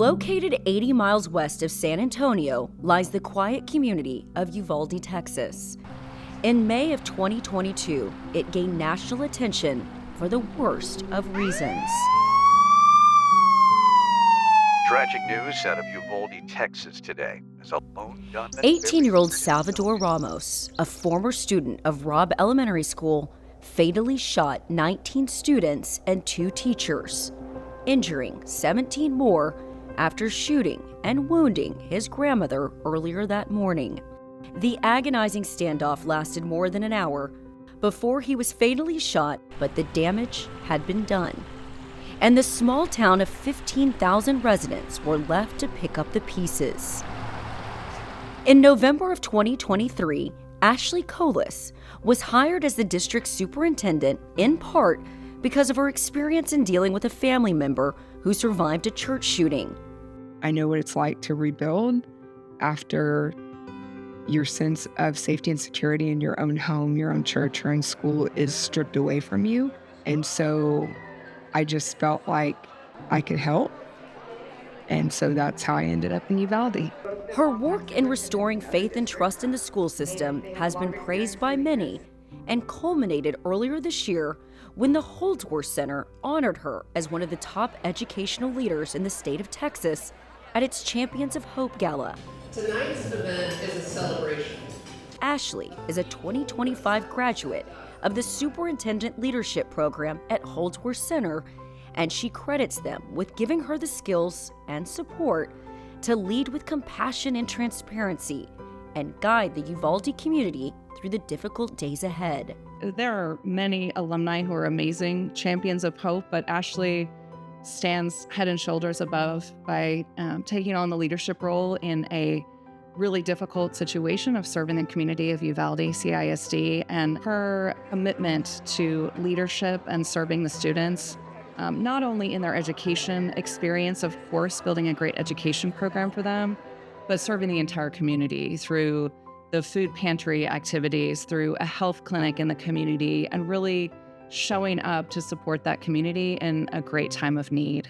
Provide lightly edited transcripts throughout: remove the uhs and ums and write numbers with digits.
Located 80 miles west of San Antonio lies the quiet community of Uvalde, Texas. In May of 2022, it gained national attention for the worst of reasons. Tragic news out of Uvalde, Texas today. As a lone gunman 18-year-old Salvador Ramos, a former student of Robb Elementary School, fatally shot 19 students and 2 teachers, injuring 17 more after shooting and wounding his grandmother earlier that morning. The agonizing standoff lasted more than an hour before he was fatally shot, but the damage had been done, and the small town of 15,000 residents were left to pick up the pieces. In November of 2023, Ashley Collis was hired as the district superintendent in part because of her experience in dealing with a family member who survived a church shooting. I know what it's like to rebuild after your sense of safety and security in your own home, your own church, your own school is stripped away from you. And so I just felt like I could help. And so that's how I ended up in Uvalde. Her work in restoring faith and trust in the school system has been praised by many and culminated earlier this year when the Holdsworth Center honored her as one of the top educational leaders in the state of Texas at its Champions of Hope Gala. Tonight's event is a celebration. Ashley is a 2025 graduate of the Superintendent Leadership Program at Holdsworth Center, and she credits them with giving her the skills and support to lead with compassion and transparency and guide the Uvalde community through the difficult days ahead. There are many alumni who are amazing champions of hope, but Ashley stands head and shoulders above by taking on the leadership role in a really difficult situation of serving the community of Uvalde CISD, and her commitment to leadership and serving the students, not only in their education experience, of course, building a great education program for them, but serving the entire community through the food pantry activities, through a health clinic in the community, and really showing up to support that community in a great time of need.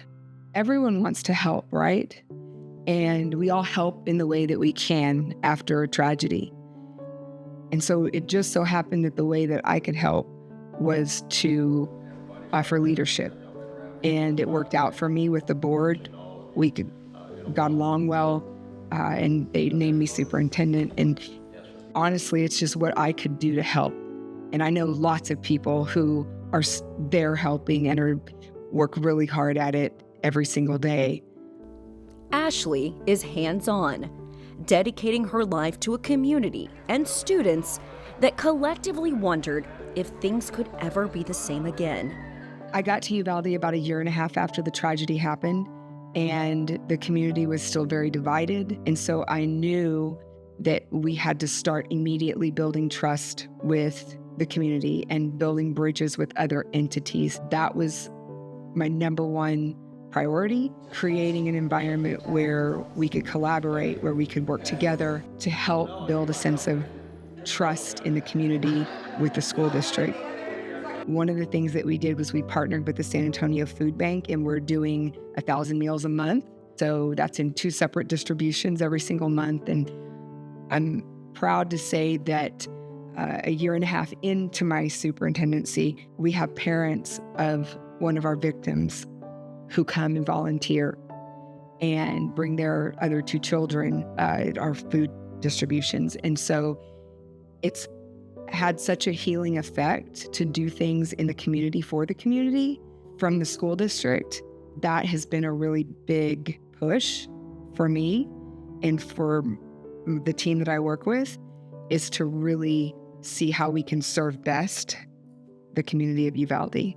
Everyone wants to help, right? And we all help in the way that we can after a tragedy. And so it just so happened that the way that I could help was to offer leadership. And it worked out for me with the board. We got along well, and they named me superintendent. And honestly, it's just what I could do to help. And I know lots of people who are there helping and work really hard at it every single day. Ashley is hands-on, dedicating her life to a community and students that collectively wondered if things could ever be the same again. I got to Uvalde about 1.5 years after the tragedy happened, and the community was still very divided. And so I knew that we had to start immediately building trust with the community and building bridges with other entities. That was my number one priority, creating an environment where we could collaborate, where we could work together to help build a sense of trust in the community with the school district. One of the things that we did was we partnered with the San Antonio Food Bank, and we're doing 1,000 meals a month. So that's in 2 separate distributions every single month. And I'm proud to say that 1.5 years into my superintendency, we have parents of one of our victims who come and volunteer and bring their other 2 children at our food distributions. And so it's had such a healing effect to do things in the community for the community from the school district. That has been a really big push for me and for the team that I work with, is to really see how we can serve best the community of Uvalde.